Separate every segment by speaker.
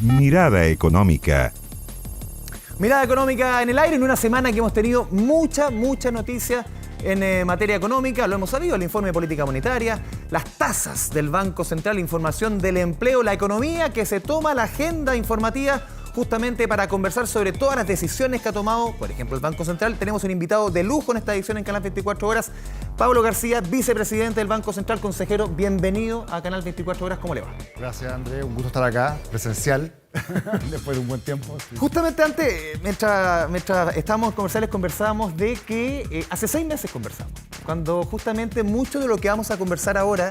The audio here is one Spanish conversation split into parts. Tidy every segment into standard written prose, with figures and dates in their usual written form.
Speaker 1: Mirada Económica.
Speaker 2: Mirada Económica en el aire en una semana que hemos tenido mucha noticia en materia económica. Lo hemos sabido, el informe de política monetaria, las tasas del Banco Central, información del empleo, la economía que se toma la agenda informativa justamente para conversar sobre todas las decisiones que ha tomado, por ejemplo, el Banco Central. Tenemos un invitado de lujo en esta edición en Canal 24 Horas, Pablo García, vicepresidente del Banco Central, consejero. Bienvenido a Canal 24 Horas. ¿Cómo le va?
Speaker 3: Gracias, André. Un gusto estar acá, presencial, después de un buen tiempo. Sí.
Speaker 2: Justamente antes, mientras estábamos comerciales, conversábamos de que hace 6 meses conversamos, cuando justamente mucho de lo que vamos a conversar ahora,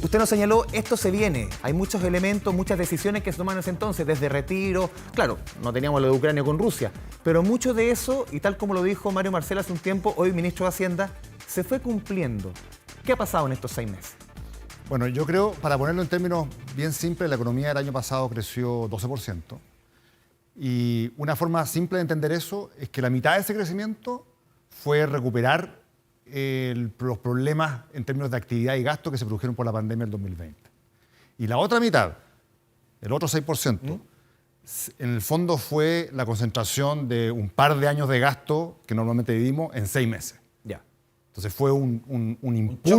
Speaker 2: usted nos señaló, esto se viene. Hay muchos elementos, muchas decisiones que se toman en ese entonces, desde retiro. Claro, no teníamos lo de Ucrania con Rusia, pero mucho de eso, y tal como lo dijo Mario Marcel hace un tiempo, hoy ministro de Hacienda, se fue cumpliendo. ¿Qué ha pasado en estos 6 meses?
Speaker 3: Bueno, yo creo, para ponerlo en términos bien simples, la economía del año pasado creció 12%. Y una forma simple de entender eso es que la mitad de ese crecimiento fue recuperar los problemas en términos de actividad y gasto que se produjeron por la pandemia del 2020. Y la otra mitad, el otro 6%, en el fondo fue la concentración de un par de años de gasto que normalmente vivimos en 6 meses.
Speaker 2: Ya.
Speaker 3: Entonces fue un impulso,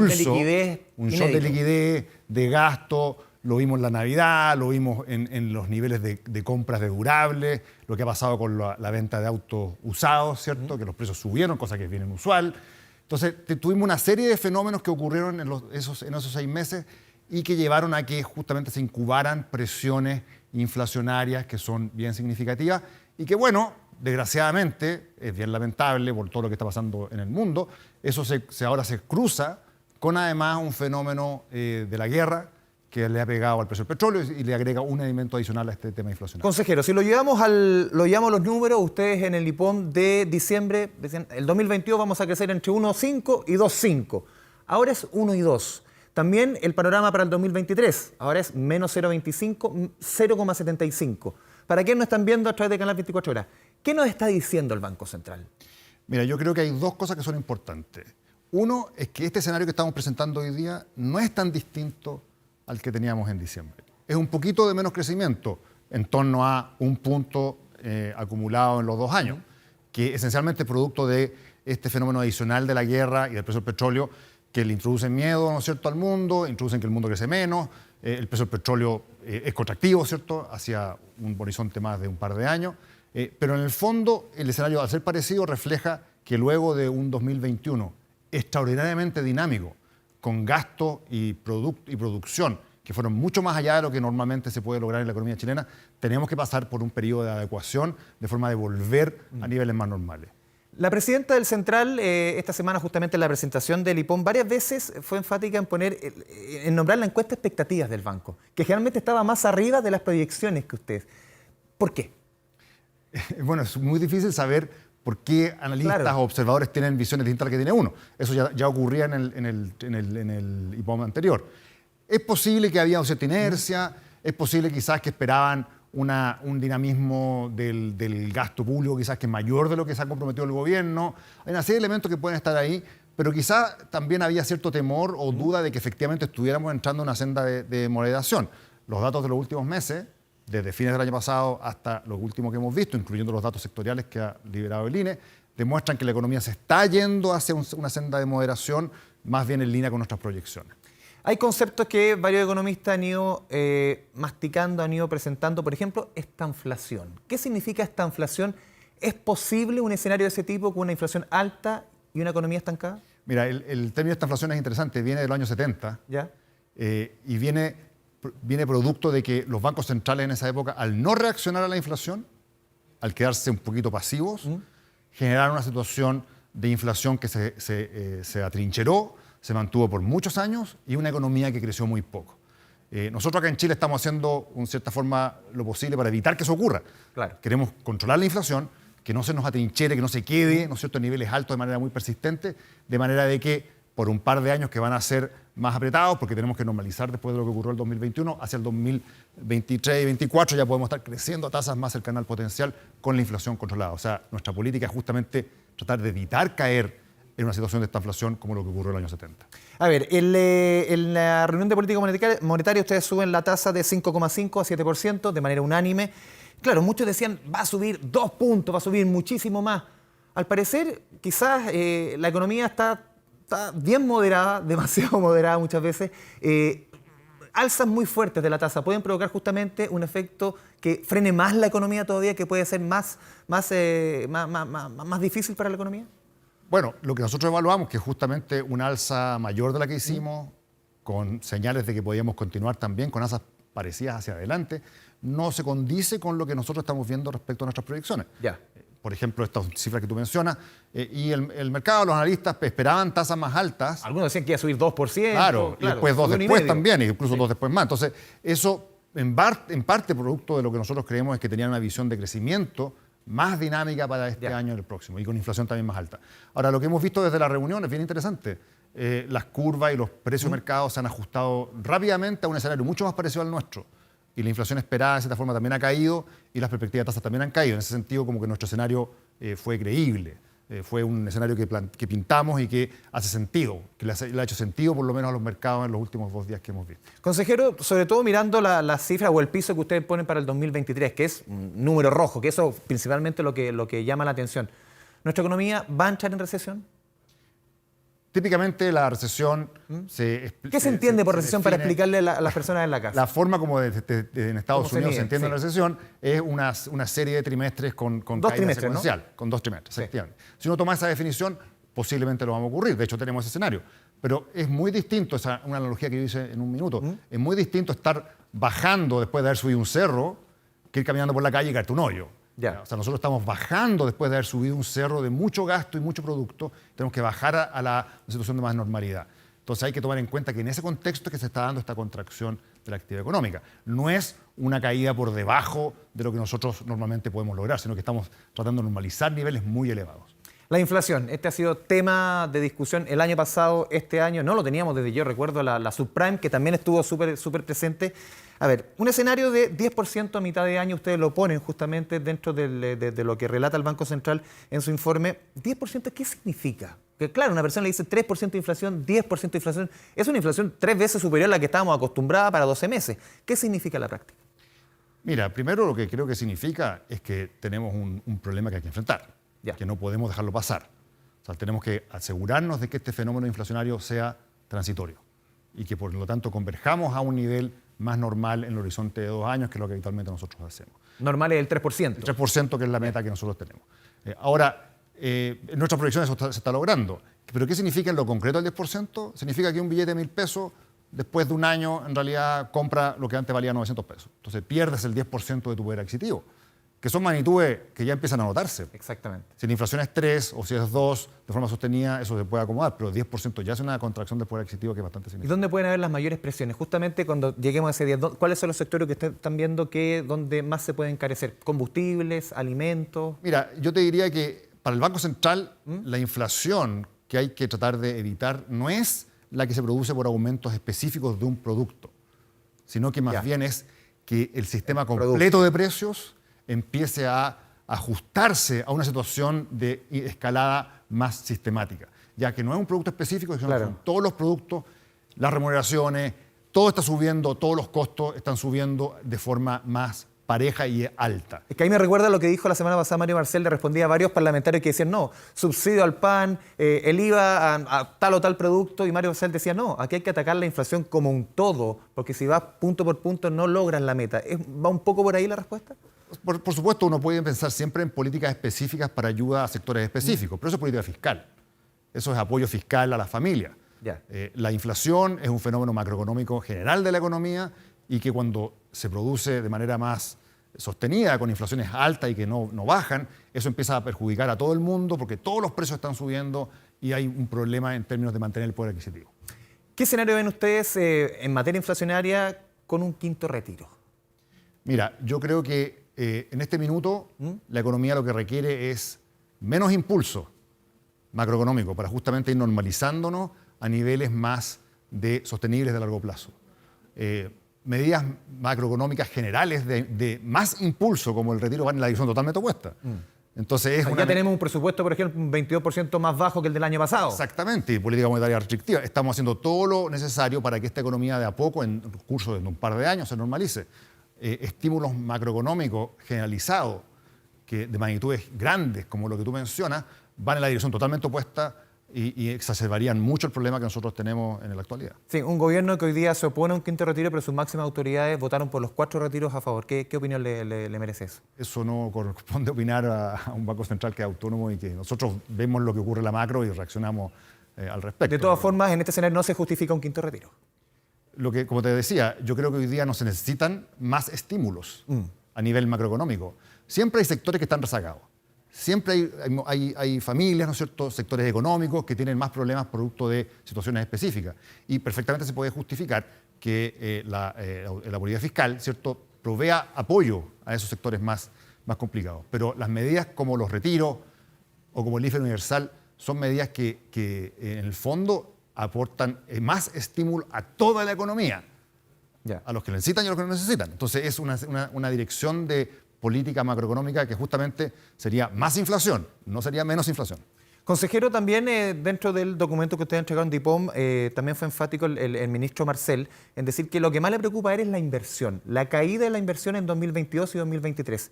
Speaker 3: un shock de liquidez, de gasto. Lo vimos en la Navidad, lo vimos en los niveles de compras de durables, lo que ha pasado con la venta de autos usados, ¿cierto? Que los precios subieron, cosa que es bien inusual. Entonces, tuvimos una serie de fenómenos que ocurrieron en esos 6 meses y que llevaron a que justamente se incubaran presiones inflacionarias que son bien significativas y que, bueno, desgraciadamente, es bien lamentable por todo lo que está pasando en el mundo, eso ahora se cruza con además un fenómeno de la guerra que le ha pegado al precio del petróleo y le agrega un elemento adicional a este tema inflacionario.
Speaker 2: Consejero, si lo llevamos a los números, ustedes en el IPOM de diciembre, decían, el 2022 vamos a crecer entre 1,5 y 2,5. Ahora es 1 y 2. También el panorama para el 2023, ahora es menos 0,25, 0,75. Para quienes nos están viendo a través de Canal 24 Horas, ¿qué nos está diciendo el Banco Central?
Speaker 3: Mira, yo creo que hay dos cosas que son importantes. Uno es que este escenario que estamos presentando hoy día no es tan distinto al que teníamos en diciembre. Es un poquito de menos crecimiento, en torno a un punto acumulado en los 2 años, que esencialmente es producto de este fenómeno adicional de la guerra y del precio del petróleo, que le introducen miedo, ¿no es cierto?, al mundo, introducen que el mundo crece menos, el precio del petróleo es contractivo, ¿cierto?, hacia un horizonte más de un par de años, pero en el fondo el escenario, al ser parecido, refleja que luego de un 2021 extraordinariamente dinámico, con gasto y producción que fueron mucho más allá de lo que normalmente se puede lograr en la economía chilena, tenemos que pasar por un periodo de adecuación de forma de volver a niveles más normales.
Speaker 2: La presidenta del Central, esta semana justamente en la presentación del IPOM, varias veces fue enfática en nombrar la encuesta de expectativas del banco, que generalmente estaba más arriba de las proyecciones que ustedes. ¿Por qué?
Speaker 3: Bueno, es muy difícil saber por qué analistas o observadores tienen visiones distintas a las que tiene uno. Eso ya ocurría en el IPOM anterior. Es posible que había cierta inercia, es posible quizás que esperaban un dinamismo del gasto público quizás que es mayor de lo que se ha comprometido el gobierno. Hay una serie de elementos que pueden estar ahí, pero quizás también había cierto temor o duda de que efectivamente estuviéramos entrando en una senda de moderación. Los datos de los últimos meses, desde fines del año pasado hasta los últimos que hemos visto, incluyendo los datos sectoriales que ha liberado el INE, demuestran que la economía se está yendo hacia una senda de moderación, más bien en línea con nuestras proyecciones.
Speaker 2: Hay conceptos que varios economistas han ido masticando, han ido presentando, por ejemplo, estanflación. ¿Qué significa estanflación? ¿Es posible un escenario de ese tipo con una inflación alta y una economía estancada?
Speaker 3: Mira, el término de estanflación es interesante, viene del año 70
Speaker 2: ¿Ya?
Speaker 3: Y viene producto de que los bancos centrales en esa época, al no reaccionar a la inflación, al quedarse un poquito pasivos, generaron una situación de inflación que se atrincheró, se mantuvo por muchos años y una economía que creció muy poco. Nosotros acá en Chile estamos haciendo, en cierta forma, lo posible para evitar que eso ocurra.
Speaker 2: Claro.
Speaker 3: Queremos controlar la inflación, que no se nos atrinchere, que no se quede, ¿no es cierto?, en niveles altos de manera muy persistente, de manera de que por un par de años que van a ser más apretados, porque tenemos que normalizar después de lo que ocurrió el 2021, hacia el 2023 y 2024 ya podemos estar creciendo a tasas más cercanas al potencial con la inflación controlada. O sea, nuestra política es justamente tratar de evitar caer en una situación de esta inflación como lo que ocurrió en el año 70.
Speaker 2: A ver, en la reunión de política monetaria ustedes suben la tasa de 5,5 a 7% de manera unánime. Claro, muchos decían, va a subir 2 puntos, va a subir muchísimo más. Al parecer, quizás la economía está bien moderada, demasiado moderada muchas veces. Alzas muy fuertes de la tasa pueden provocar justamente un efecto que frene más la economía todavía, que puede ser más difícil para la economía.
Speaker 3: Bueno, lo que nosotros evaluamos, que es justamente una alza mayor de la que hicimos, con señales de que podíamos continuar también con alzas parecidas hacia adelante, no se condice con lo que nosotros estamos viendo respecto a nuestras proyecciones.
Speaker 2: Ya.
Speaker 3: Por ejemplo, estas cifras que tú mencionas, y el mercado, los analistas esperaban tasas más altas.
Speaker 2: Algunos decían que iba a subir 2%.
Speaker 3: Claro, y después 2 después también, y incluso
Speaker 2: Sí.
Speaker 3: 2 después más. Entonces, eso en parte producto de lo que nosotros creemos es que tenían una visión de crecimiento más dinámica para este año y el próximo, y con inflación también más alta. Ahora, lo que hemos visto desde la reunión es bien interesante. Las curvas y los precios de mercado se han ajustado rápidamente a un escenario mucho más parecido al nuestro. Y la inflación esperada de cierta forma también ha caído y las perspectivas de tasas también han caído. En ese sentido, como que nuestro escenario fue creíble. Fue un escenario que pintamos y que hace sentido, que le ha hecho sentido por lo menos a los mercados en los últimos 2 días que hemos visto.
Speaker 2: Consejero, sobre todo mirando la cifra o el piso que ustedes ponen para el 2023, que es un número rojo, que eso principalmente lo que llama la atención. ¿Nuestra economía va a entrar en recesión?
Speaker 3: Típicamente la recesión
Speaker 2: ¿Qué se entiende por recesión para explicarle a las personas en la casa?
Speaker 3: La forma como en Estados
Speaker 2: ¿Cómo se
Speaker 3: Unidos
Speaker 2: mide?
Speaker 3: se entiende
Speaker 2: Sí.
Speaker 3: la recesión es una serie de trimestres con
Speaker 2: Dos
Speaker 3: caída
Speaker 2: trimestres, ¿no?
Speaker 3: secuencial, con 2 trimestres,
Speaker 2: Sí.
Speaker 3: efectivamente. Si uno toma esa definición, posiblemente lo vamos a ocurrir. De hecho, tenemos ese escenario. Pero es muy distinto, una analogía que yo hice en un minuto, es muy distinto estar bajando después de haber subido un cerro que ir caminando por la calle y caerte un hoyo.
Speaker 2: Ya.
Speaker 3: O sea, nosotros estamos bajando después de haber subido un cerro de mucho gasto y mucho producto. Tenemos que bajar a la situación de más normalidad. Entonces hay que tomar en cuenta que en ese contexto es que se está dando esta contracción de la actividad económica. No es una caída por debajo de lo que nosotros normalmente podemos lograr, sino que estamos tratando de normalizar niveles muy elevados.
Speaker 2: La inflación, este ha sido tema de discusión el año pasado, este año no lo teníamos desde yo recuerdo la subprime, que también estuvo súper presente. A ver, un escenario de 10% a mitad de año, ustedes lo ponen justamente dentro de lo que relata el Banco Central en su informe. ¿10% qué significa? Que claro, una persona le dice 3% de inflación, 10% de inflación. Es una inflación 3 veces superior a la que estábamos acostumbrados para 12 meses. ¿Qué significa la práctica?
Speaker 3: Mira, primero lo que creo que significa es que tenemos un problema que hay que enfrentar,
Speaker 2: Ya.
Speaker 3: que no podemos dejarlo pasar. O sea, tenemos que asegurarnos de que este fenómeno inflacionario sea transitorio y que por lo tanto converjamos a un nivel más normal en el horizonte de 2 años, que es lo que habitualmente nosotros hacemos.
Speaker 2: Normal es el 3%.
Speaker 3: El 3%, que es la meta que nosotros tenemos. Ahora, en nuestras proyecciones eso se está logrando. ¿Pero qué significa en lo concreto el 10%? Significa que un billete de 1.000 pesos, después de un año, en realidad compra lo que antes valía 900 pesos. Entonces pierdes el 10% de tu poder adquisitivo, que son magnitudes que ya empiezan a notarse.
Speaker 2: Exactamente.
Speaker 3: Si la inflación es 3 o si es 2, de forma sostenida, eso se puede acomodar, pero el 10% ya es una contracción del poder adquisitivo que es bastante
Speaker 2: ¿Y
Speaker 3: significativa.
Speaker 2: dónde pueden haber las mayores presiones? Justamente cuando lleguemos a ese día, ¿cuáles son los sectores que ustedes están viendo donde más se pueden encarecer? ¿Combustibles, alimentos?
Speaker 3: Mira, yo te diría que para el Banco Central la inflación que hay que tratar de evitar no es la que se produce por aumentos específicos de un producto, sino que más
Speaker 2: Ya.
Speaker 3: bien es que el sistema
Speaker 2: producto.
Speaker 3: completo de precios empiece a ajustarse a una situación de escalada más sistemática, ya que no es un producto específico, sino que
Speaker 2: Claro.
Speaker 3: son todos los productos, las remuneraciones, todo está subiendo, todos los costos están subiendo de forma más pareja y alta.
Speaker 2: Es que ahí me recuerda lo que dijo la semana pasada Mario Marcel, le respondía a varios parlamentarios que decían, no, subsidio al pan, el IVA a tal o tal producto, y Mario Marcel decía, no, aquí hay que atacar la inflación como un todo, porque si vas punto por punto no logras la meta. ¿Va un poco por ahí la respuesta?
Speaker 3: Por supuesto, uno puede pensar siempre en políticas específicas para ayuda a sectores específicos, pero eso es política fiscal. Eso es apoyo fiscal a las familias.
Speaker 2: Ya.
Speaker 3: La inflación es un fenómeno macroeconómico general de la economía y que cuando se produce de manera más sostenida, con inflaciones altas y que no bajan, eso empieza a perjudicar a todo el mundo porque todos los precios están subiendo y hay un problema en términos de mantener el poder adquisitivo.
Speaker 2: ¿Qué escenario ven ustedes en materia inflacionaria con un quinto retiro?
Speaker 3: Mira, yo creo que en este minuto la economía lo que requiere es menos impulso macroeconómico para justamente ir normalizándonos a niveles más sostenibles de largo plazo. Medidas macroeconómicas generales de más impulso, como el retiro, van en la dirección totalmente opuesta. Entonces
Speaker 2: Ya tenemos un presupuesto, por ejemplo, un 22% más bajo que el del año pasado.
Speaker 3: Exactamente, y política monetaria restrictiva. Estamos haciendo todo lo necesario para que esta economía de a poco, en el curso de un par de años, se normalice. Estímulos macroeconómicos generalizados, que de magnitudes grandes, como lo que tú mencionas, van en la dirección totalmente opuesta y exacerbarían mucho el problema que nosotros tenemos en la actualidad.
Speaker 2: Sí, un gobierno que hoy día se opone a un quinto retiro, pero sus máximas autoridades votaron por los 4 retiros a favor. ¿Qué opinión le merece eso?
Speaker 3: Eso no corresponde opinar a un Banco Central que es autónomo y que nosotros vemos lo que ocurre en la macro y reaccionamos al respecto.
Speaker 2: De todas formas, en este escenario no se justifica un quinto retiro.
Speaker 3: Como te decía, yo creo que hoy día no se necesitan más estímulos a nivel macroeconómico. Siempre hay sectores que están rezagados. Siempre hay familias, ¿no es cierto?, sectores económicos que tienen más problemas producto de situaciones específicas. Y perfectamente se puede justificar que la política fiscal, ¿cierto?, provea apoyo a esos sectores más complicados. Pero las medidas como los retiros o como el IFE universal son medidas que en el fondo aportan más estímulo a toda la economía, a los que lo necesitan y a los que no necesitan. Entonces es una dirección de política macroeconómica que justamente sería más inflación, no sería menos inflación.
Speaker 2: Consejero, también dentro del documento que ustedes entregaron de IPOM, también fue enfático el ministro Marcel en decir que lo que más le preocupa a él es la inversión, la caída de la inversión en 2022 y 2023.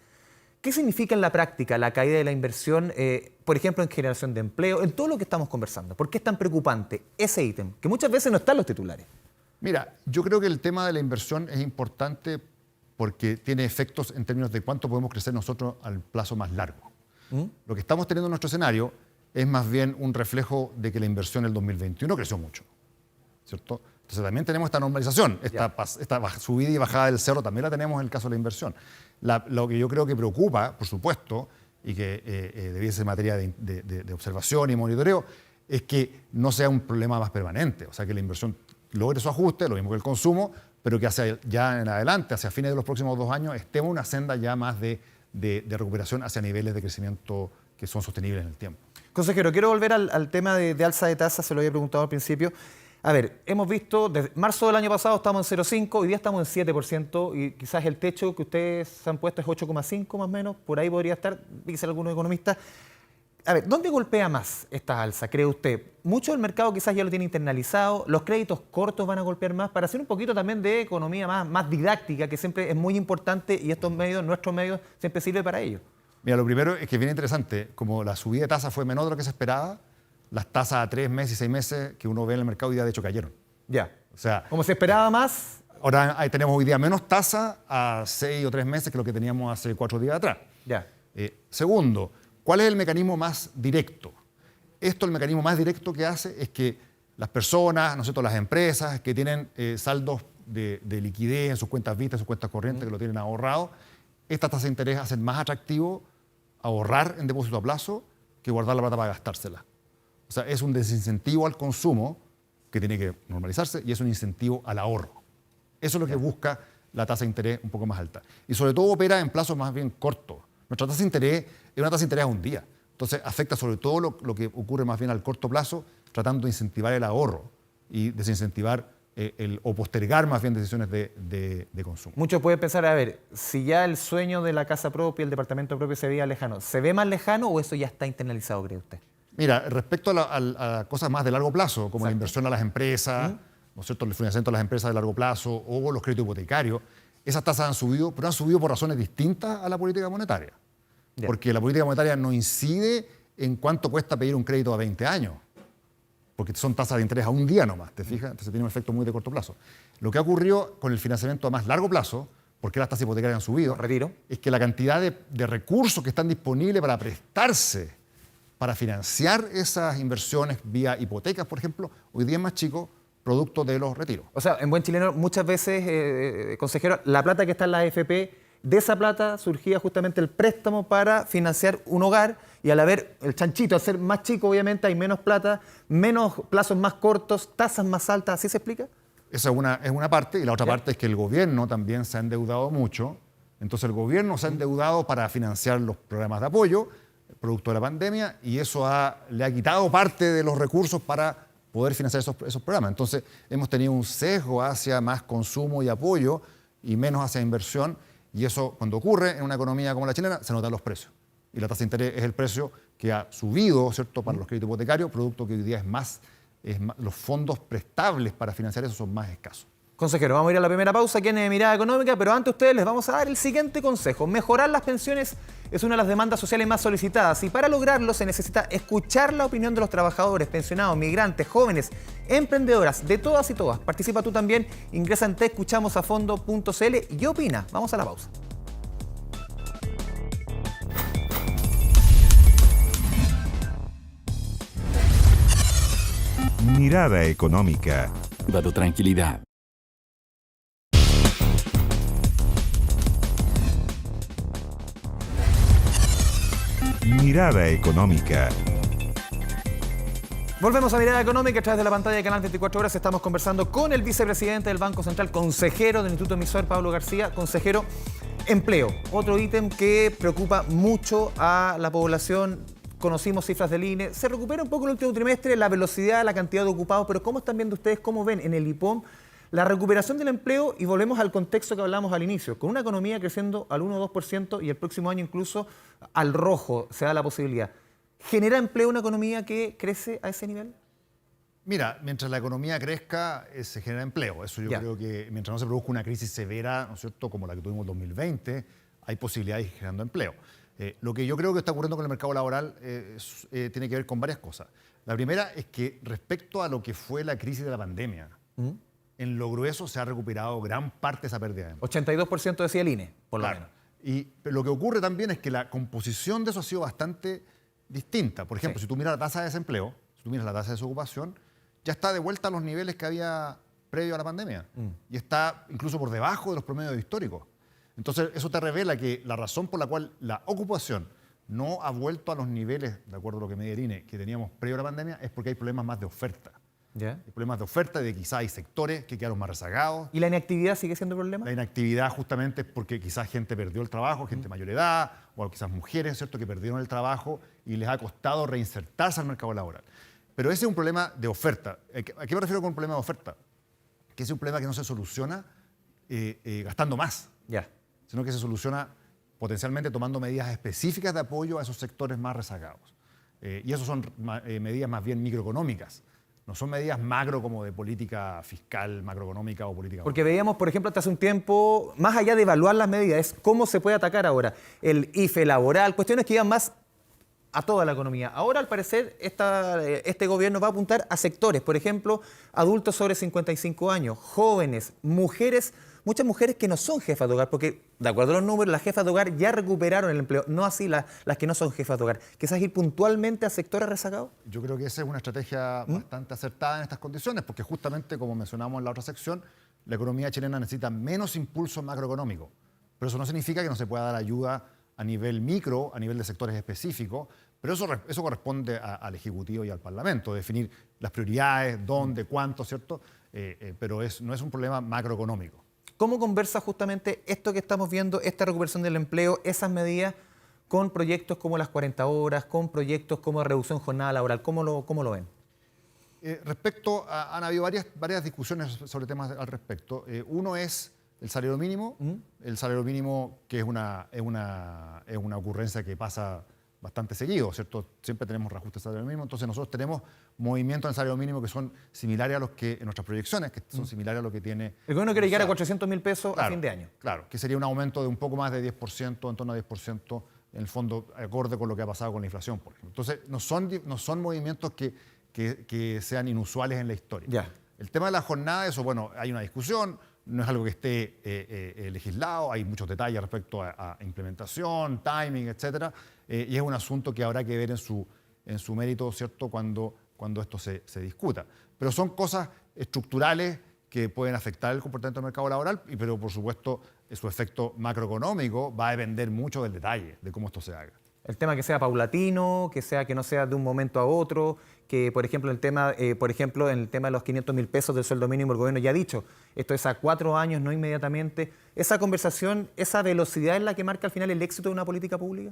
Speaker 2: ¿Qué significa en la práctica la caída de la inversión, por ejemplo, en generación de empleo, en todo lo que estamos conversando? ¿Por qué es tan preocupante ese ítem, que muchas veces no está en los titulares?
Speaker 3: Mira, yo creo que el tema de la inversión es importante porque tiene efectos en términos de cuánto podemos crecer nosotros al plazo más largo. Lo que estamos teniendo en nuestro escenario es más bien un reflejo de que la inversión en el 2021 creció mucho, ¿cierto? Entonces también tenemos esta normalización, esta subida y bajada del cerro también la tenemos en el caso de la inversión. Lo que yo creo que preocupa, por supuesto, y que debiese ser materia de observación y monitoreo, es que no sea un problema más permanente, o sea, que la inversión logre su ajuste, lo mismo que el consumo, pero que ya en adelante, hacia fines de los próximos 2 años, estemos en una senda ya más de recuperación hacia niveles de crecimiento que son sostenibles en el tiempo.
Speaker 2: Consejero, quiero volver al tema de alza de tasas, se lo había preguntado al principio. A ver, hemos visto, desde marzo del año pasado estamos en 0,5, hoy día estamos en 7% y quizás el techo que ustedes se han puesto es 8,5 más o menos, por ahí podría estar, dicen algunos economistas. A ver, ¿dónde golpea más esta alza, cree usted? Mucho del mercado quizás ya lo tiene internalizado, los créditos cortos van a golpear más, para hacer un poquito también de economía más didáctica, que siempre es muy importante y estos medios, nuestros medios, siempre sirve para ello.
Speaker 3: Mira, lo primero es que es bien interesante, como la subida de tasas fue menor de lo que se esperaba, las tasas a 3 meses y 6 meses que uno ve en el mercado hoy día de hecho cayeron.
Speaker 2: Ya,
Speaker 3: o sea,
Speaker 2: como se esperaba más.
Speaker 3: Ahora tenemos hoy día menos tasa a 6 o 3 meses que lo que teníamos hace 4 días atrás.
Speaker 2: Ya.
Speaker 3: Segundo, ¿cuál es el mecanismo más directo? El mecanismo más directo que hace es que las personas, ¿no es cierto?, las empresas que tienen saldos de liquidez en sus cuentas vistas, en sus cuentas corrientes, que lo tienen ahorrado, estas tasas de interés hacen más atractivo ahorrar en depósito a plazo que guardar la plata para gastársela. O sea, es un desincentivo al consumo que tiene que normalizarse y es un incentivo al ahorro. Eso es lo que busca la tasa de interés un poco más alta. Y sobre todo opera en plazos más bien cortos. Nuestra tasa de interés es una tasa de interés a un día. Entonces afecta sobre todo lo que ocurre más bien al corto plazo, tratando de incentivar el ahorro y desincentivar o postergar más bien decisiones de consumo.
Speaker 2: Muchos pueden pensar, a ver, si ya el sueño de la casa propia, el departamento propio se veía lejano, ¿se ve más lejano o eso ya está internalizado, cree usted?
Speaker 3: Mira, respecto a cosas más de largo plazo, como la inversión a las empresas, ¿no es cierto?, el financiamiento a las empresas de largo plazo o los créditos hipotecarios, esas tasas han subido, pero han subido por razones distintas a la política monetaria. Yeah. Porque la política monetaria no incide en cuánto cuesta pedir un crédito a 20 años, porque son tasas de interés a un día nomás, ¿te fijas? Entonces tiene un efecto muy de corto plazo. Lo que ha ocurrido con el financiamiento a más largo plazo, porque las tasas hipotecarias han subido, es que la cantidad de recursos que están disponibles para prestarse, para financiar esas inversiones vía hipotecas, por ejemplo, hoy día es más chico, producto de los retiros.
Speaker 2: O sea, en buen chileno, muchas veces, consejero, la plata que está en la AFP, de esa plata surgía justamente el préstamo para financiar un hogar y al haber el chanchito, al ser más chico, obviamente hay menos plata, menos plazos más cortos, tasas más altas, ¿así se explica?
Speaker 3: Esa es una parte, y la otra parte es que el gobierno también se ha endeudado mucho. Entonces el gobierno se ha endeudado para financiar los programas de apoyo, producto de la pandemia, y eso le ha quitado parte de los recursos para poder financiar esos programas. Entonces hemos tenido un sesgo hacia más consumo y apoyo y menos hacia inversión, y eso cuando ocurre en una economía como la chilena se nota en los precios. y la tasa de interés es el precio que ha subido, ¿cierto?, para los créditos hipotecarios, producto que hoy día los fondos prestables para financiar eso son más escasos.
Speaker 2: Consejero, vamos a ir a la primera pausa aquí en Mirada Económica, pero antes ustedes les vamos a dar el siguiente consejo. Mejorar las pensiones es una de las demandas sociales más solicitadas y para lograrlo se necesita escuchar la opinión de los trabajadores, pensionados, migrantes, jóvenes, emprendedoras, de todas y todas. Participa tú también, ingresa en teescuchamosafondo.cl y opina. Vamos a la pausa.
Speaker 1: Mirada Económica.
Speaker 4: Dado tranquilidad.
Speaker 1: Mirada Económica.
Speaker 2: Volvemos a Mirada Económica a través de la pantalla de Canal 24 Horas. Estamos conversando con el vicepresidente del Banco Central, consejero del Instituto Emisor, Pablo García. Consejero, empleo, otro ítem que preocupa mucho a la población. Conocimos cifras del INE. Se recupera un poco el último trimestre la velocidad, la cantidad de ocupados, pero ¿cómo están viendo ustedes, cómo ven en el IPOM la recuperación del empleo? Y volvemos al contexto que hablamos al inicio, con una economía creciendo al 1 o 2% y el próximo año incluso al rojo se da la posibilidad. ¿Genera empleo una economía que crece a ese nivel?
Speaker 3: Mira, mientras la economía crezca, se genera empleo. Eso yo creo que mientras no se produzca una crisis severa, ¿no es cierto?, como la que tuvimos en 2020, hay posibilidades de ir generando empleo. Lo que yo creo que está ocurriendo con el mercado laboral tiene que ver con varias cosas. La primera es que respecto a lo que fue la crisis de la pandemia, en lo grueso se ha recuperado gran parte de esa pérdida de empleo.
Speaker 2: 82% decía el INE, por lo menos.
Speaker 3: Pero lo que ocurre también es que la composición de eso ha sido bastante distinta. Por ejemplo, si tú miras la tasa de desempleo, si tú miras la tasa de desocupación, ya está de vuelta a los niveles que había previo a la pandemia. Y está incluso por debajo de los promedios históricos. Entonces, eso te revela que la razón por la cual la ocupación no ha vuelto a los niveles, de acuerdo a lo que me dice el INE, que teníamos previo a la pandemia, es porque hay problemas más de oferta.
Speaker 2: ¿Ya?
Speaker 3: Hay problemas de oferta, de quizás hay sectores que quedaron más rezagados.
Speaker 2: ¿Y la inactividad sigue siendo problema?
Speaker 3: La inactividad justamente es porque quizás gente perdió el trabajo, gente de mayor edad, o quizás mujeres, ¿cierto?, que perdieron el trabajo y les ha costado reinsertarse al mercado laboral. Pero ese es un problema de oferta. ¿A qué me refiero con un problema de oferta? Que es un problema que no se soluciona gastando más.
Speaker 2: Ya.
Speaker 3: Sino que se soluciona potencialmente tomando medidas específicas de apoyo a esos sectores más rezagados. Y eso son medidas más bien microeconómicas. No son medidas macro como de política fiscal, macroeconómica o política...
Speaker 2: Porque veíamos, por ejemplo, hasta hace un tiempo, más allá de evaluar las medidas, es cómo se puede atacar ahora. El IFE laboral, cuestiones que iban más a toda la economía. Ahora, al parecer, este gobierno va a apuntar a sectores, por ejemplo, adultos sobre 55 años, jóvenes, mujeres, muchas mujeres que no son jefas de hogar, porque, de acuerdo a los números, las jefas de hogar ya recuperaron el empleo, no así las que no son jefas de hogar. ¿Quizás ir puntualmente a sectores rezagados?
Speaker 3: Yo creo que esa es una estrategia bastante acertada en estas condiciones, porque justamente, como mencionamos en la otra sección, la economía chilena necesita menos impulso macroeconómico. Pero eso no significa que no se pueda dar ayuda a nivel micro, a nivel de sectores específicos, pero eso corresponde al Ejecutivo y al Parlamento, definir las prioridades, dónde, cuánto, ¿cierto? Pero no es un problema macroeconómico.
Speaker 2: ¿Cómo conversa justamente esto que estamos viendo, esta recuperación del empleo, esas medidas, con proyectos como las 40 horas, con proyectos como reducción jornada laboral? ¿Cómo lo ven?
Speaker 3: Han habido varias discusiones sobre temas al respecto. Uno es el salario mínimo. El salario mínimo, que es una ocurrencia que pasa bastante seguido, ¿cierto? Siempre tenemos reajustes de salario mínimo. Entonces nosotros tenemos movimientos en el salario mínimo que son similares a los que en nuestras proyecciones, que son similares a lo que tiene...
Speaker 2: El gobierno quiere llegar a 400.000 pesos a fin de año.
Speaker 3: Claro, que sería un aumento de un poco más de 10%, en torno a 10%, en el fondo, acorde con lo que ha pasado con la inflación, por ejemplo. Entonces, no son movimientos que sean inusuales en la historia.
Speaker 2: Ya.
Speaker 3: El tema de la jornada, eso, bueno, hay una discusión, no es algo que esté legislado, hay muchos detalles respecto a implementación, timing, etcétera, y es un asunto que habrá que ver en su mérito, ¿cierto?, cuando esto se discuta. Pero son cosas estructurales que pueden afectar el comportamiento del mercado laboral, pero por supuesto su efecto macroeconómico va a depender mucho del detalle, de cómo esto se haga.
Speaker 2: El tema que sea paulatino, que no sea de un momento a otro, que por ejemplo en el tema de los 500.000 pesos del sueldo mínimo, el gobierno ya ha dicho, esto es a 4 años, no inmediatamente. ¿Esa conversación, esa velocidad es la que marca al final el éxito de una política pública?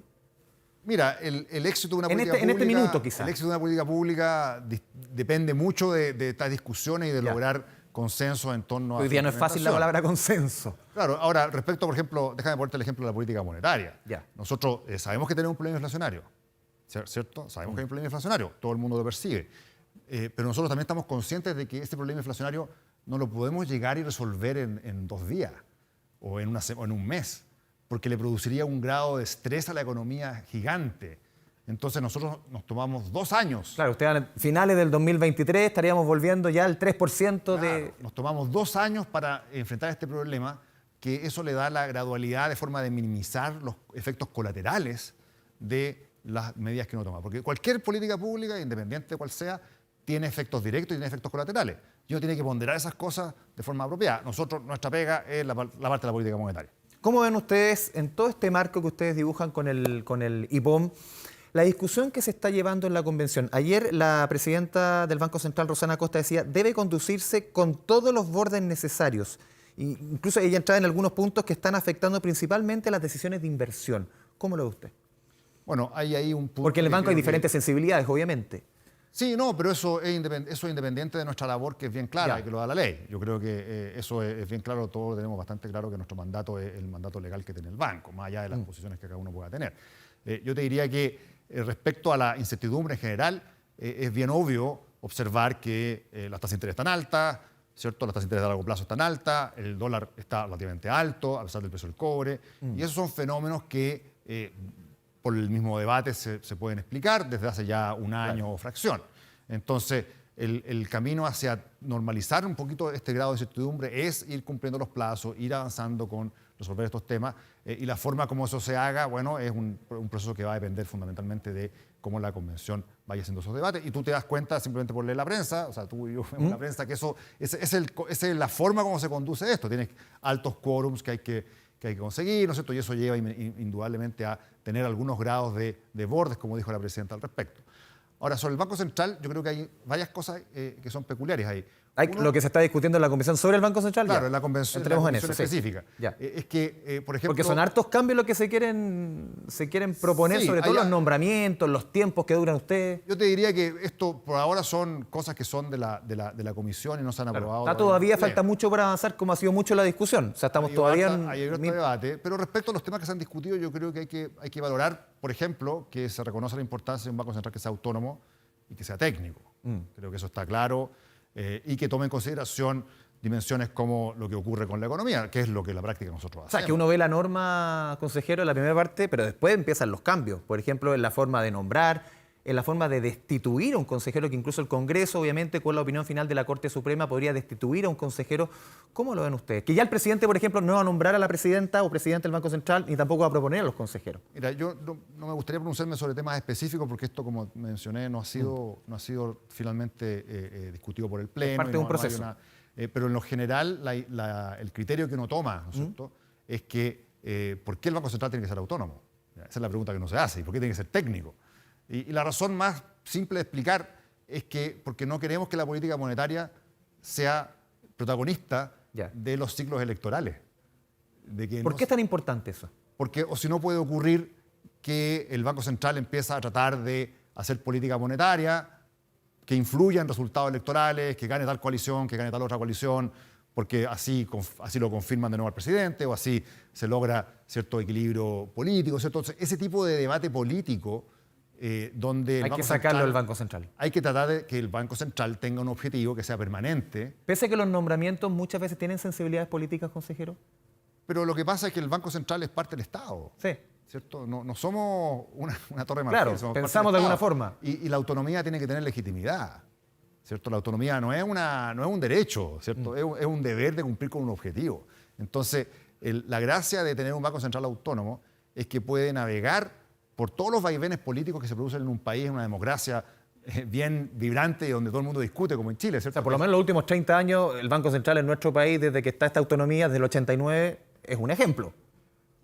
Speaker 3: Mira, el éxito de una política pública...
Speaker 2: En este minuto, quizás.
Speaker 3: El éxito de una política pública depende mucho de estas discusiones y de lograr consenso en torno a...
Speaker 2: Hoy día no es fácil la palabra consenso.
Speaker 3: Claro, ahora, respecto, por ejemplo, déjame ponerte el ejemplo de la política monetaria.
Speaker 2: Ya.
Speaker 3: Nosotros sabemos que tenemos un problema inflacionario, ¿cierto? Sabemos que hay un problema inflacionario, todo el mundo lo percibe. Pero nosotros también estamos conscientes de que este problema inflacionario no lo podemos llegar y resolver en 2 días o en un mes, porque le produciría un grado de estrés a la economía gigante. Entonces nosotros nos tomamos 2 años.
Speaker 2: Claro, usted a finales del 2023 estaríamos volviendo ya al 3% de...
Speaker 3: Claro, nos tomamos 2 años para enfrentar este problema, que eso le da la gradualidad de forma de minimizar los efectos colaterales de las medidas que uno toma. Porque cualquier política pública, independiente de cuál sea, tiene efectos directos y tiene efectos colaterales. Y uno tiene que ponderar esas cosas de forma apropiada. Nosotros, nuestra pega es la parte de la política monetaria.
Speaker 2: ¿Cómo ven ustedes, en todo este marco que ustedes dibujan con el IPOM, la discusión que se está llevando en la convención? Ayer la presidenta del Banco Central, Rosana Costa, decía debe conducirse con todos los bordes necesarios. Incluso ella entraba en algunos puntos que están afectando principalmente las decisiones de inversión. ¿Cómo lo ve usted?
Speaker 3: Bueno, hay ahí un punto...
Speaker 2: Porque en el banco hay diferentes sensibilidades, obviamente.
Speaker 3: Sí, no, pero eso es independiente de nuestra labor, que es bien clara y que lo da la ley. Yo creo que eso es bien claro, todos lo tenemos bastante claro, que nuestro mandato es el mandato legal que tiene el banco, más allá de las posiciones que cada uno pueda tener. Yo te diría que respecto a la incertidumbre en general, es bien obvio observar que las tasas de interés están altas, ¿cierto? Las tasas de interés a largo plazo están altas, el dólar está relativamente alto, a pesar del precio del cobre, y esos son fenómenos que... por el mismo debate se pueden explicar desde hace ya un año o fracción. Entonces, el camino hacia normalizar un poquito este grado de incertidumbre es ir cumpliendo los plazos, ir avanzando con resolver estos temas, y la forma como eso se haga, bueno, es un proceso que va a depender fundamentalmente de cómo la convención vaya haciendo esos debates. Y tú te das cuenta simplemente por leer la prensa, o sea, tú y yo vemos la prensa, que eso es la forma como se conduce esto. Tienes altos quórums que hay que conseguir, ¿no es cierto? Y eso lleva indudablemente a tener algunos grados de bordes, como dijo la presidenta al respecto. Ahora, sobre el Banco Central, yo creo que hay varias cosas que son peculiares ahí.
Speaker 2: Lo que se está discutiendo en la convención sobre el Banco Central.
Speaker 3: Claro,
Speaker 2: ya.
Speaker 3: en la convención específica.
Speaker 2: Sí.
Speaker 3: Es que, por ejemplo...
Speaker 2: Porque son hartos cambios los que se quieren proponer, sí, sobre todo los nombramientos, los tiempos que duran ustedes.
Speaker 3: Yo te diría que esto por ahora son cosas que son de la comisión y no se han aprobado.
Speaker 2: Todavía falta mucho para avanzar, como ha sido mucho la discusión. O sea, estamos todavía en...
Speaker 3: Hay otro debate, pero respecto a los temas que se han discutido, yo creo que hay que valorar, por ejemplo, que se reconoce la importancia de un Banco Central que sea autónomo y que sea técnico. Creo que eso está claro. Y que tome en consideración dimensiones como lo que ocurre con la economía, que es lo que en la práctica nosotros hacemos.
Speaker 2: O sea, que uno ve la norma, consejero, en la primera parte, pero después empiezan los cambios. Por ejemplo, en la forma de nombrar, en la forma de destituir a un consejero, que incluso el Congreso, obviamente, con la opinión final de la Corte Suprema, podría destituir a un consejero. ¿Cómo lo ven ustedes? Que ya el presidente, por ejemplo, no va a nombrar a la presidenta o presidente del Banco Central, ni tampoco va a proponer a los consejeros.
Speaker 3: Mira, yo no me gustaría pronunciarme sobre temas específicos, porque esto, como mencioné, no ha sido finalmente discutido por el Pleno.
Speaker 2: Es parte de un proceso.
Speaker 3: Pero en lo general, el criterio que uno toma, ¿no es cierto?, es que ¿por qué el Banco Central tiene que ser autónomo? Esa es la pregunta que uno se hace. ¿Y por qué tiene que ser técnico? Y la razón más simple de explicar es que porque no queremos que la política monetaria sea protagonista de los ciclos electorales.
Speaker 2: ¿Por qué es tan importante eso?
Speaker 3: Porque o si no puede ocurrir que el Banco Central empieza a tratar de hacer política monetaria que influya en resultados electorales, que gane tal coalición, que gane tal otra coalición, porque así lo confirman de nuevo al presidente, o así se logra cierto equilibrio político, ¿cierto? Entonces, ese tipo de debate político donde...
Speaker 2: Hay que sacarlo del Banco Central.
Speaker 3: Hay que tratar de que el Banco Central tenga un objetivo que sea permanente.
Speaker 2: Pese a que los nombramientos muchas veces tienen sensibilidades políticas, consejero.
Speaker 3: Pero lo que pasa es que el Banco Central es parte del Estado.
Speaker 2: Sí.
Speaker 3: ¿Cierto? No somos una torre de marfil.
Speaker 2: Claro, pensamos de alguna forma.
Speaker 3: Y la autonomía tiene que tener legitimidad. ¿Cierto? La autonomía no es un derecho, ¿cierto? Es un deber de cumplir con un objetivo. Entonces, la gracia de tener un Banco Central autónomo es que puede navegar por todos los vaivenes políticos que se producen en un país, en una democracia bien vibrante y donde todo el mundo discute, como en Chile, ¿cierto?
Speaker 2: O sea, por lo menos los últimos 30 años, el Banco Central en nuestro país, desde que está esta autonomía, desde el 89, es un ejemplo.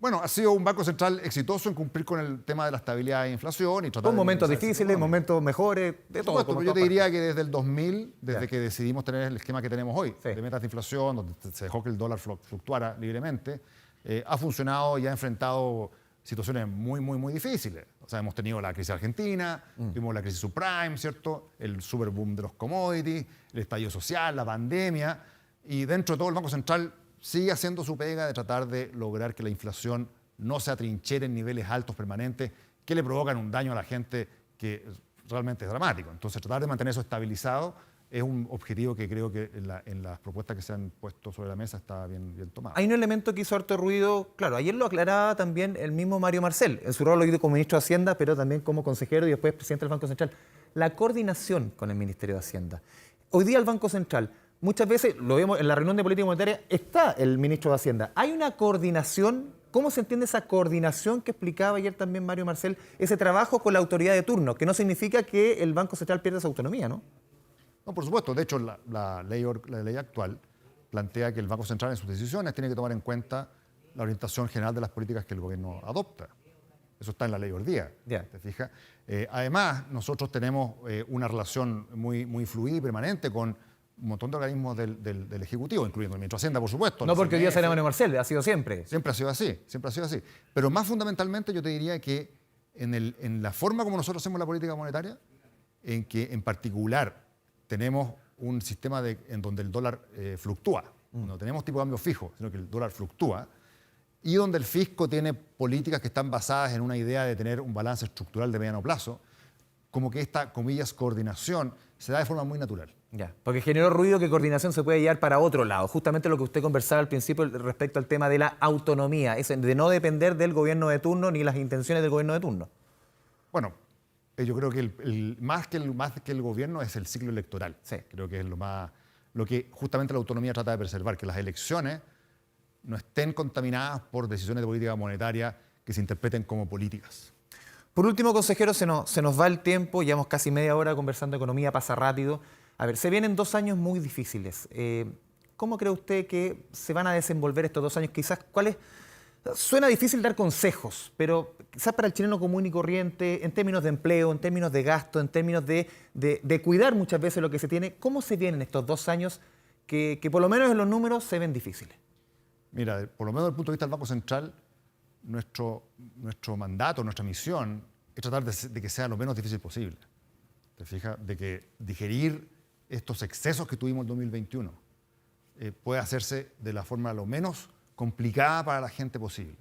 Speaker 3: Bueno, ha sido un Banco Central exitoso en cumplir con el tema de la estabilidad e inflación. Y tratar
Speaker 2: con momentos difíciles, momentos mejores, de todo.
Speaker 3: Pero yo te diría que desde el 2000, desde que decidimos tener el esquema que tenemos hoy, de metas de inflación, donde se dejó que el dólar fluctuara libremente, ha funcionado y ha enfrentado situaciones muy, muy, muy difíciles. O sea, hemos tenido la crisis argentina, tuvimos la crisis subprime, ¿cierto? El superboom de los commodities, el estallido social, la pandemia. Y dentro de todo el Banco Central sigue haciendo su pega de tratar de lograr que la inflación no se atrinchere en niveles altos permanentes que le provocan un daño a la gente que realmente es dramático. Entonces, tratar de mantener eso estabilizado es un objetivo que creo que en las propuestas que se han puesto sobre la mesa está bien tomado.
Speaker 2: Hay un elemento que hizo harto ruido, claro, ayer lo aclaraba también el mismo Mario Marcel, en su rol hoy como ministro de Hacienda, pero también como consejero y después presidente del Banco Central. La coordinación con el Ministerio de Hacienda. Hoy día el Banco Central, muchas veces, lo vemos en la reunión de política monetaria, está el ministro de Hacienda. ¿Hay una coordinación? ¿Cómo se entiende esa coordinación que explicaba ayer también Mario Marcel? Ese trabajo con la autoridad de turno, que no significa que el Banco Central pierda su autonomía, ¿no?
Speaker 3: No, por supuesto. De hecho, la ley actual plantea que el Banco Central en sus decisiones tiene que tomar en cuenta la orientación general de las políticas que el gobierno adopta. Eso está en la ley hoy día, ¿te fijas? Además, nosotros tenemos una relación muy fluida y permanente con un montón de organismos del Ejecutivo, incluyendo el ministro de Hacienda, por supuesto.
Speaker 2: No porque hoy día será Mario Marcel, ha sido siempre.
Speaker 3: Siempre ha sido así, siempre ha sido así. Pero más fundamentalmente yo te diría que en la forma como nosotros hacemos la política monetaria, en que en particular tenemos un sistema en donde el dólar fluctúa. No tenemos tipo de cambio fijo, sino que el dólar fluctúa. Y donde el fisco tiene políticas que están basadas en una idea de tener un balance estructural de mediano plazo, como que esta, comillas, coordinación se da de forma muy natural.
Speaker 2: Ya, porque generó ruido que coordinación se puede llevar para otro lado. Justamente lo que usted conversaba al principio respecto al tema de la autonomía, de no depender del gobierno de turno ni las intenciones del gobierno de turno.
Speaker 3: Bueno, yo creo que más que el gobierno es el ciclo electoral.
Speaker 2: Sí.
Speaker 3: Creo que es lo que justamente la autonomía trata de preservar, que las elecciones no estén contaminadas por decisiones de política monetaria que se interpreten como políticas.
Speaker 2: Por último, consejero, se nos va el tiempo, llevamos casi media hora conversando economía, pasa rápido. A ver, se vienen 2 años muy difíciles. ¿Cómo cree usted que se van a desenvolver estos 2 años? Quizás, suena difícil dar consejos, pero quizás para el chileno común y corriente, en términos de empleo, en términos de gasto, en términos de cuidar muchas veces lo que se tiene, ¿cómo se vienen estos 2 años que por lo menos en los números se ven difíciles?
Speaker 3: Mira, por lo menos desde el punto de vista del Banco Central, nuestro mandato, nuestra misión es tratar de que sea lo menos difícil posible. ¿Te fijas? De que digerir estos excesos que tuvimos en 2021 puede hacerse de la forma lo menos complicada para la gente posible.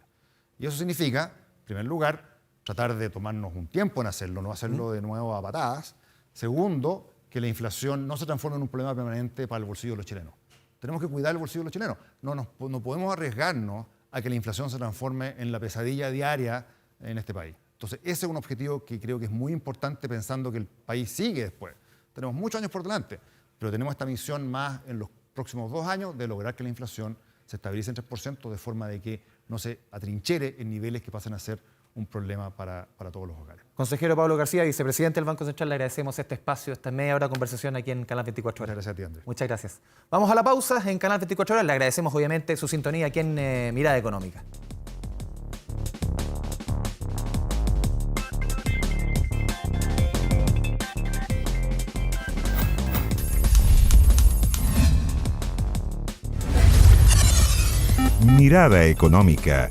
Speaker 3: Y eso significa, en primer lugar, tratar de tomarnos un tiempo en hacerlo, no hacerlo de nuevo a patadas. Segundo, que la inflación no se transforme en un problema permanente para el bolsillo de los chilenos. Tenemos que cuidar el bolsillo de los chilenos. No podemos arriesgarnos a que la inflación se transforme en la pesadilla diaria en este país. Entonces, ese es un objetivo que creo que es muy importante pensando que el país sigue después. Tenemos muchos años por delante, pero tenemos esta misión más en los próximos 2 años de lograr que la inflación se estabilice en 3% de forma de que no se atrinchere en niveles que pasen a ser un problema para todos los hogares.
Speaker 2: Consejero Pablo García, vicepresidente del Banco Central, le agradecemos este espacio, esta media hora de conversación aquí en Canal 24 Horas.
Speaker 3: Muchas gracias a ti, Andrés.
Speaker 2: Muchas gracias. Vamos a la pausa en Canal 24 Horas. Le agradecemos obviamente su sintonía aquí en Mirada Económica.
Speaker 1: Mirada Económica.